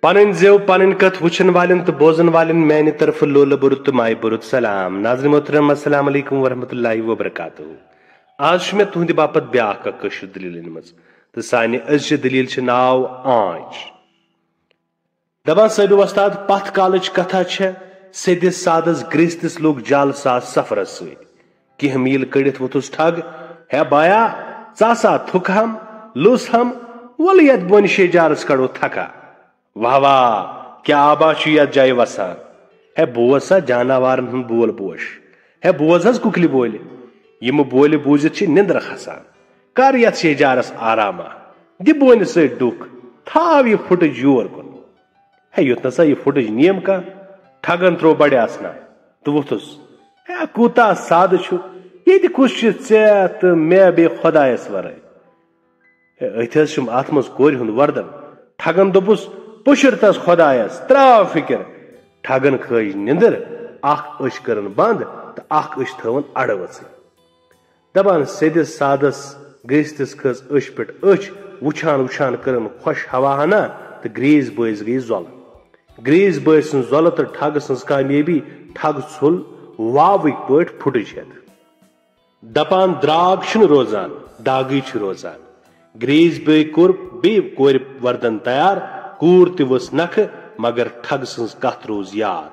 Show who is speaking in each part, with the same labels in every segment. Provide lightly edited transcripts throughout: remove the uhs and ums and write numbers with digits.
Speaker 1: पन जेव पन कथ वुचन वालन तो बोजन वालन मैंने तरफ लोल बुरुत माय बुरुत सलाम नाज़रीन मोहतरम अस्सलाम वालेकुम वरहमतुल्लाहि वबरकातुहू। आज मे तुहंद बापत ब्याख कशीर दलील मज तो सानि अजि दलील नाव आंच। दपान साहिब वस्ताद पथ कालच कथा सेदिस सादस ग्रिस्तिस लोग जाल सास सफरस कह मील कड़ित वोथुस ठग है बाया चासा थुक हम लुस हम वल यत बोन शेजारस कड़ो थका वाह वाह क्या आबा यथ जाय वसान है बोज सा जानवारन हूं बोल पोश है बोज हज कुकली बोल यम बोल बूजित निंद्र खसान कर यथ शेजारस आरामा दि बोन सुख थाव यह फुटज योर कुन है युत नसा यह फुटज नियम का ठगन त्रो बड़े आसना तो वोथुस है कूता साद ये कुछ ऐ तो मे बे खुदायस वर अथम अत मज कोर हुंद वर्दन ठगन दोपुस पुशर तस खुदायस त्राव फिक्र ठगन खज निंदर अख अश करन बंद तो अख अश थवन अड़वच दपान सेदिस सादस ग्रिस्तिस खज अश पे अच वुछान वुछान करन खुश हवा हना तो ग्रीस बस गई जोल ग्रीस बस सं जोल तो ठग सं कामयाबी ठग छुल वाविक पट फुटज हेत दपान द्राग रोजान दागी रोजान ग्रीस बे कोर बे कोर वर्दन तैयार कूर तस नख मगर ठग सं कथ रोज याद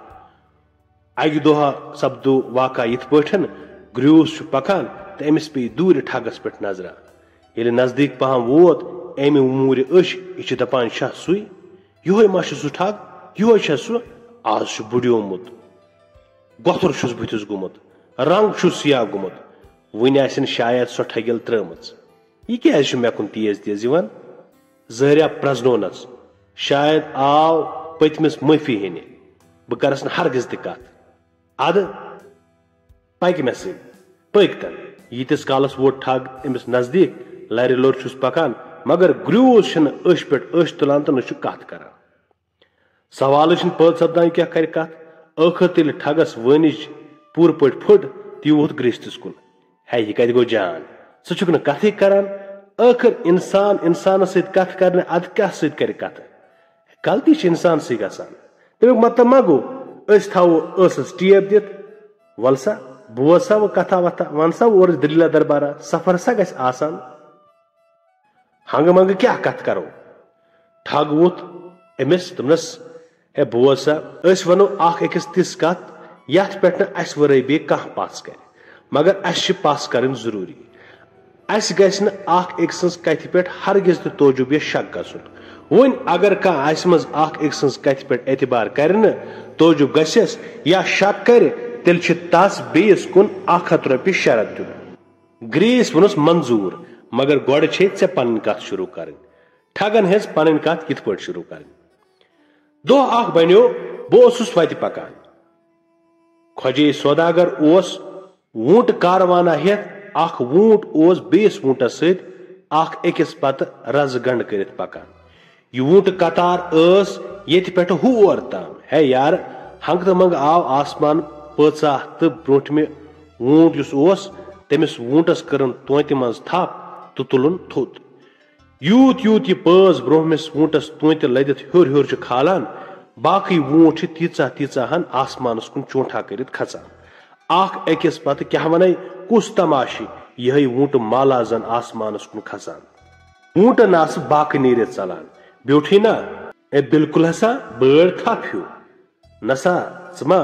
Speaker 1: अक दोह सपदो वाका यथ पठन ग्रूस पकान तो अमिस पे दूर ठगस पे नजरा ये नजदीक पहम वोत अमि मूर अश यह दपान शह सुई यो मा सह ठग यो सह आज बुड़ियोमुत गोथुर बुथिस गुमुत रंग सियाह गुमुत वन आसन शायद सो ठगिल त्रम यह क्या मे कुन तेज तेज जहरिया प्रजनोनस शायद आव पतमिस माफी हेने बह करस हरगिज तथ अद पक मे पकतन यीतिस कालस वो ठग अमिस नजदीक लर लोर पकान मगर ग्रूस अश पे अश तुलान तो न कथ कर सवाल पद सपदान क्या कर कथ आखिर तेल ठगस वनिज पूर पे फुट ती वोत ग्रिस्तिस कुन है यह कत गो जान सह कथ करान आखिर इंसान इंसान सत कथ कर अद क्या सत कर कथ गलती इंसान सी गसान तमिक मतलब मा गो थो टेप दित वल सा बोज सा वो कथा वथा वन सा और दलीला दरबारा सफर सा गस आसान हंग मंग क्या कथ करो ठग वोत अमिस तुमनस है बोज सा वनो अकिस तिस कथ यथ पे अस वरे बे कह पास कर मगर अस पास कर जरूरी अस गस एक सज कथ पे हरगिज तो तोजुब शक गसन वन अगर कह अस मज एक सज कथ पे एतबार कर तोजुब गस या शक कर तेल तस बेस कुन 100 रुपये शरत दिन ग्रीस वनुस मंजूर मगर गोड़ छे पन कथ शुरू कर ठगन हज पन कथ यथ पे शुरू कर दोह बनो बहुत वत पकान खोजे सौदागर ओस वूट कारवाना हेत वूट ओस बेस वूटस सकिस पत रज गंड कर पकान यह वूट कतार ये पे हूर ताम है यार हंग तो मंग आव आसमान पचा तो ब्रोट में वूट तमिस वूटस कर तोत मज थप तो तुलन थोत यूत यूत यह पज ब्रोहमिस वूटस तोत लदित हर हर खालान बाकी वूट तीचा तीचा हन आसमानस कुन चोटा कर खसान अकिस पत क्या वन कुस तमाशी यह वूट माला जन आसमानस कुन खसान वूटन आस बाक नीर चलान ब्यूठी ना बिल्कुल हसा बड़ थप हूं नसा मा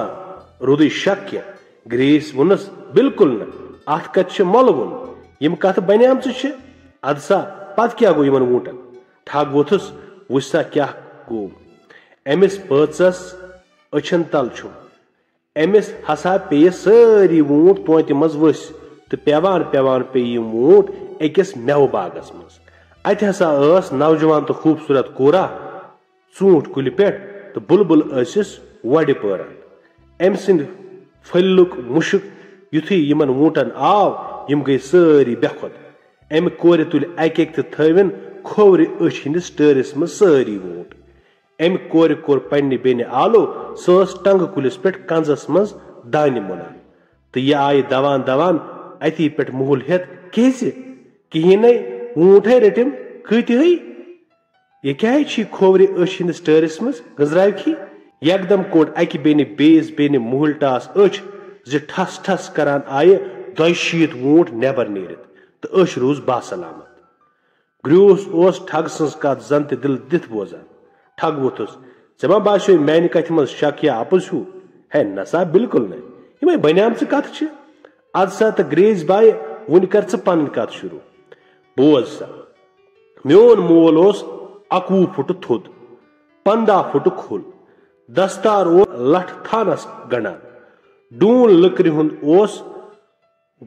Speaker 1: रुद शक क्या ग्रीस वुनस बिल्कुल न अत कत मोल वुन यम कथ बनियाम अद सा पत क्या गो यमन वूटन ठग वोथुस वुच सा क्या गो अमिस पचस अछन तल अमिस हसा पे सारी वूट तोत मज वस तो पेवान पेवान पे यम वूट अकिस मेव बागस मज अत हसा नौजवान तो खूबसूरत कोरा ूंट कुल पे तो बुलबुल वड़ पान अम सद फलुक मुशक युथु यमन वूटन आव यम गई सारी बेखुद अम कोर तुल अक तो थवन खोवर अश हंदिस टरिस मज सारी वूट अम कोर कोर पन्ने बेने आलो सस टंग कुलिस पे कंजस मज दान मुनान तो यह आय दवान दवान अति पे मुहल हेत कहें वूट रटिम कत ये क्या खोवरे अश हंदिस टहरस मज गंजरावखी एकदम कोट अकि बेन बेस बेन मुहल टास अच ज ठस ठस करान आय 2 वोट नेबर नीरित तो अश रोज बासलामत। ग्रूस ओस ठग सज कत जन दिल दिथ बोजान। ठग वोथुस मा बासो मैंने कथ मज शक या अपुज हूँ है नसा बिल्कुल नहीं ये बनियाम कथ अद सा तो ग्रेज बाय वन कर पन कथ शुरू। बोज सा मोन मोल 21 फुट थोद 15 फुट खोल दस्तार लठ थानस गंडान डून लकड़ हुंद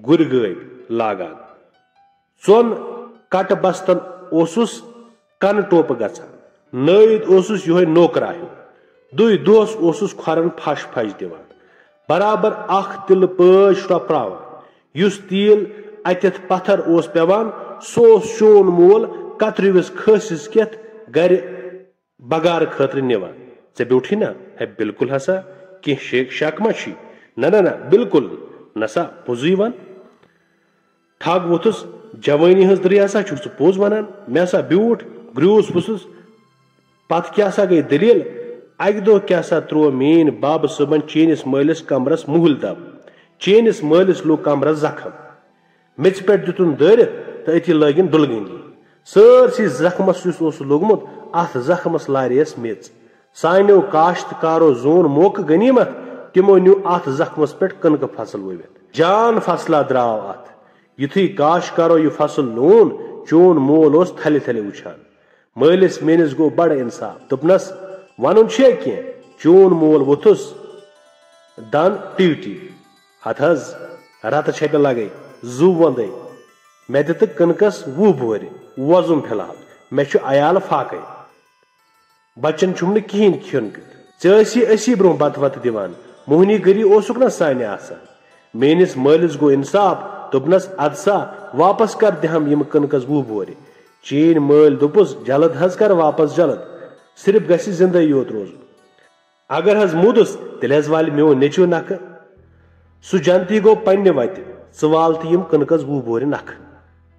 Speaker 1: गुरगय लागान चोन कट बस्तन ओसुस कन टोप गचान नईद ओसुस योहे नौकरा हूं दुई दोस ओसुस खरन फश फश दिवान बराबर अख तिल पज टपरावान युस तील अत्यथ पत्थर ओस पेवान सोस चोन मोल कतरविस खसिस केथ गर बगार खतर निवान ऐ ब्यूठी ना है बिल्कुल हसा कि शेख शक मशी न बिल्कुल नसा पोजु वन। ठग वोथुस जवानी हज दरियासा पोज वनान मे सा ब्यूठ ग्रूस वुसुस पत क्या सा गई दलील अक दो क्या सा त्रो मेन बाब सबन चेनिस मलिस कमरस मुहल दब चेनिस मलिस लो कमरस जखम मिच पे दुतुन दरित तो अति लगिन दुलगंदी सरसी जख्मस लोगमुत अथ जख्मस लारियस मिच सानो काश्तकारो जोन मौक गनीमत तिमो न्यू अथ जख्मस पे कनक फसल ववित जान फसला द्राव अथ युथी काश्तकारो यह फसल लोन चोन मोल थले थले वुछान मलिस मेनिस गो बड़ इंसाफ दोपनस वन कह चोन मोल वोथुस दन टी हथ रत छे लगे जू वंद मे दित कनकस 20 बोर वजुम फिलहाल मे अयाल फाक बच्चन छुम कहें खन चे असी ब्रो बत वत दिवान मोहनी गरी ओसुक ना साने आसान मेनिस मलिस गो इंसाफ दोपनस अदसा वापस कर दहम यम कनकस 20 बोर चेन मल दोपुस जल्द हज कर वापस जल्द सिर्फ गसी जिंदा योत रोज अगर हज मुदुस तेल हज वाल मो नेचो नख सु जनती गो पन्ने वत वाल यम कनकस 20 बोर नख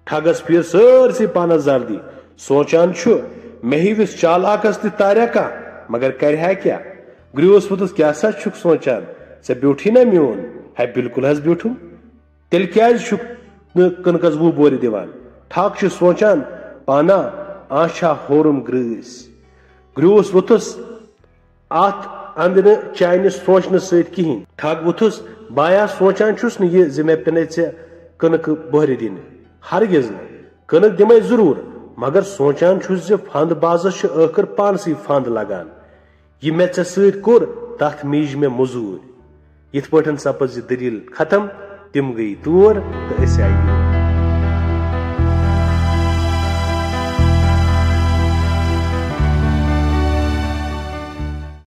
Speaker 1: ठगस फिर सरसी पानस जर्दी सोचान मे हिविस चालाकस तारिया कह मगर कर क्या ग्रूस वुतुस क्या सा सोचान ऐ ब्यूठी ना मोन है बिल्कुल हज ब्यूठुम तेल क्या कनकस 20 बोर दिवान ठग सोचान पाना आशा होरुम ग्रीस ग्रूस वुतुस अत अंद न चान सोचन सहें ठग वुथुस बाया सोचान ये जि मे पे कनक बोहर दिन हरगिज न कनक दिमे जरूर मगर सोचान फंद बाजस आखिर पानसी फंद लगान यह मे सत कोर तथ मीज मे मजूर यथ पे सपज दलील खत्म तिम गई तोर तो आई